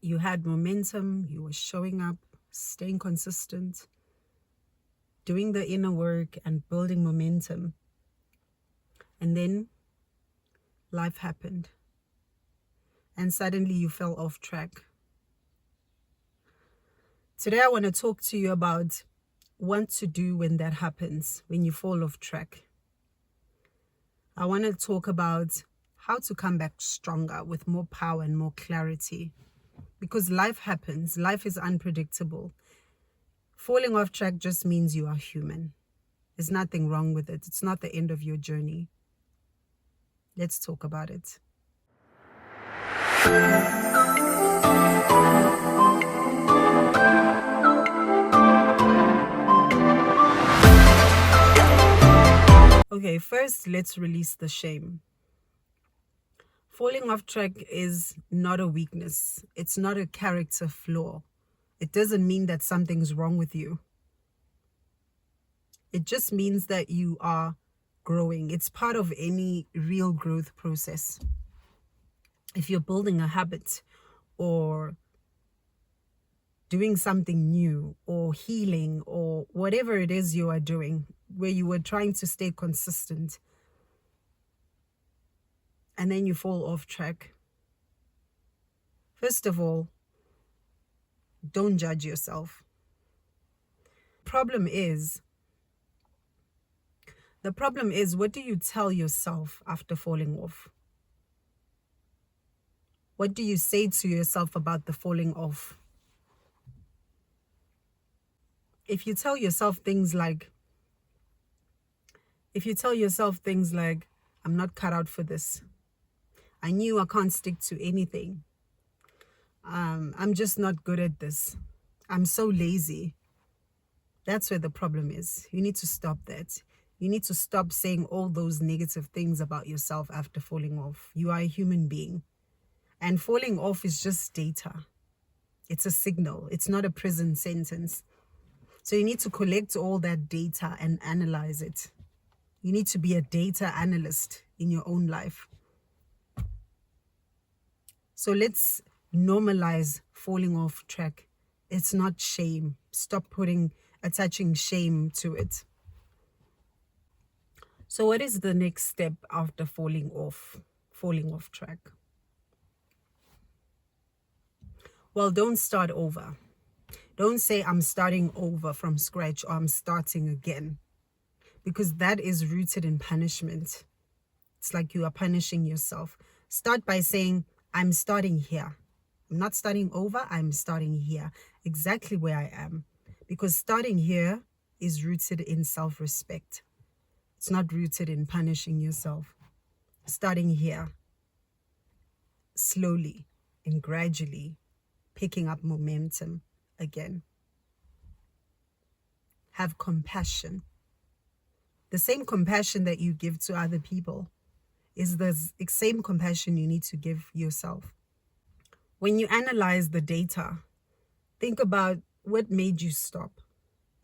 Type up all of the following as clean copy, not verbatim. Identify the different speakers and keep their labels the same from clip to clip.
Speaker 1: You had momentum, you were showing up, staying consistent, doing the inner work and building momentum. And then life happened. And suddenly you fell off track. Today I want to talk to you about what to do when that happens, when you fall off track. I want to talk about how to come back stronger with more power and more clarity. Because life happens. Life is unpredictable. Falling off track just means you are human. There's nothing wrong with it. It's not the end of your journey. Let's talk about it. Okay, first let's release the shame. Falling off track is not a weakness. It's not a character flaw. It doesn't mean that something's wrong with you. It just means that you are growing. It's part of any real growth process. If you're building a habit or doing something new or healing or whatever it is you are doing, where you were trying to stay consistent and then you fall off track. First of all, don't judge yourself. The problem is, what do you tell yourself after falling off? What do you say to yourself about the falling off? If you tell yourself things like, I'm not cut out for this. I knew I can't stick to anything. I'm just not good at this. I'm so lazy. That's where the problem is. You need to stop that. You need to stop saying all those negative things about yourself after falling off. You are a human being. And falling off is just data. It's a signal. It's not a prison sentence. So you need to collect all that data and analyze it. You need to be a data analyst in your own life. So let's normalize falling off track. It's not shame. Stop attaching shame to it. So what is the next step after falling off track? Well, don't start over. Don't say I'm starting over from scratch or I'm starting again, because that is rooted in punishment. It's like you are punishing yourself. Start by saying, I'm starting here. I'm not starting over, I'm starting here, exactly where I am. Because starting here is rooted in self-respect. It's not rooted in punishing yourself. Starting here, slowly and gradually, picking up momentum again. Have compassion. The same compassion that you give to other people is the same compassion you need to give yourself. When you analyze the data, think about what made you stop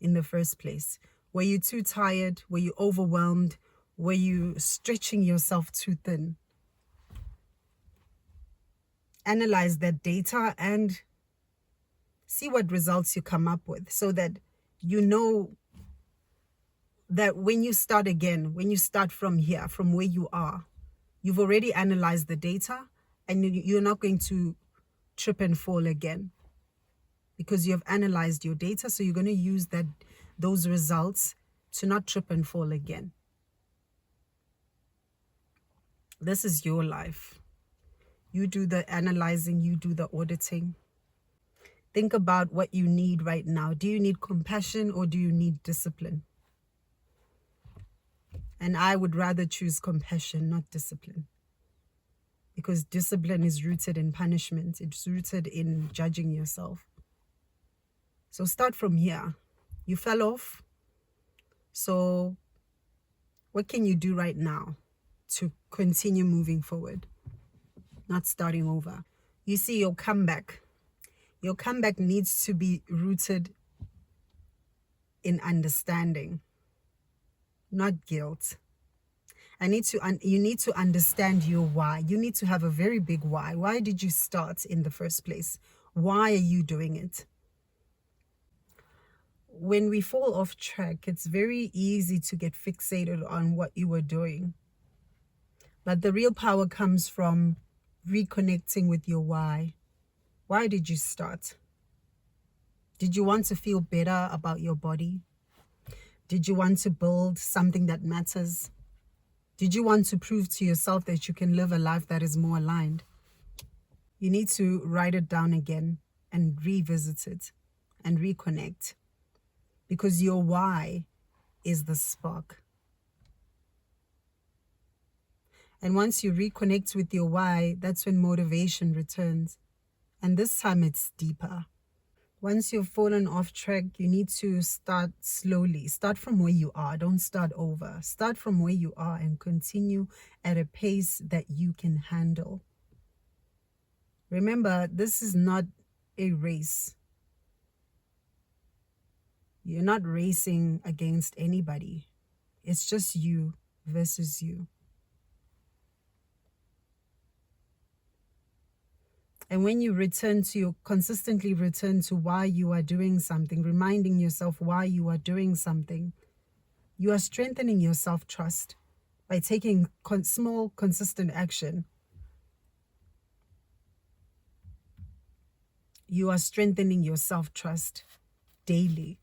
Speaker 1: in the first place. Were you too tired? Were you overwhelmed? Were you stretching yourself too thin? Analyze that data and see what results you come up with, so that you know that when you start again, when you start from here, from where you are, you've already analyzed the data and you're not going to trip and fall again, because you have analyzed your data. So you're going to use those results to not trip and fall again. This is your life. You do the analyzing, you do the auditing. Think about what you need right now. Do you need compassion or do you need discipline? And I would rather choose compassion, not discipline. Because discipline is rooted in punishment. It's rooted in judging yourself. So start from here. You fell off. So what can you do right now to continue moving forward? Not starting over. You see, your comeback needs to be rooted in understanding, not guilt. You need to understand your why. You need to have a very big why. Why did you start in the first place? Why are you doing it? When we fall off track, it's very easy to get fixated on what you were doing. But the real power comes from reconnecting with your why. Why did you start? Did you want to feel better about your body? Did you want to build something that matters? Did you want to prove to yourself that you can live a life that is more aligned? You need to write it down again and revisit it and reconnect, because your why is the spark. And once you reconnect with your why, that's when motivation returns. And this time it's deeper. Once you've fallen off track, you need to start slowly. Start from where you are. Don't start over. Start from where you are and continue at a pace that you can handle. Remember, this is not a race. You're not racing against anybody. It's just you versus you. And when you consistently return to why you are doing something, reminding yourself why you are doing something, you are strengthening your self-trust by taking small, consistent action. You are strengthening your self-trust daily.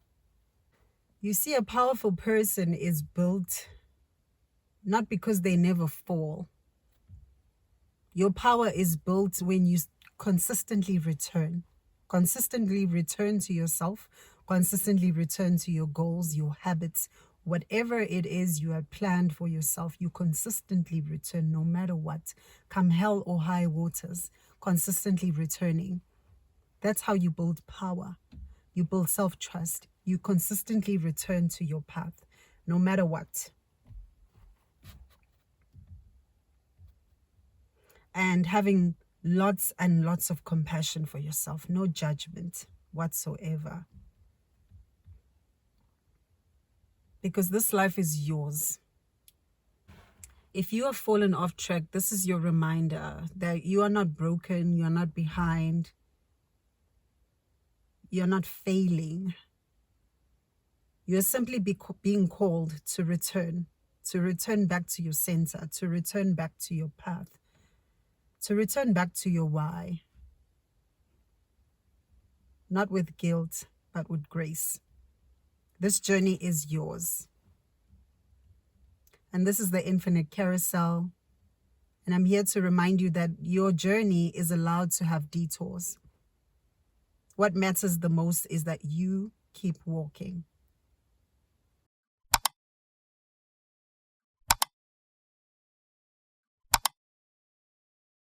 Speaker 1: You see, a powerful person is built not because they never fall. Your power is built when you consistently return to yourself, consistently return to your goals, your habits, whatever it is you have planned for yourself. You consistently return no matter what, come hell or high waters, consistently returning. That's how you build power. You build self-trust. You consistently return to your path no matter what. And having lots and lots of compassion for yourself, no judgment whatsoever. Because this life is yours. If you have fallen off track, this is your reminder that you are not broken, you are not behind, you're not failing. You're simply being called to return back to your center, to return back to your path, to return back to your why. Not with guilt, but with grace. This journey is yours. And this is the Infinite Carousel. And I'm here to remind you that your journey is allowed to have detours. What matters the most is that you keep walking.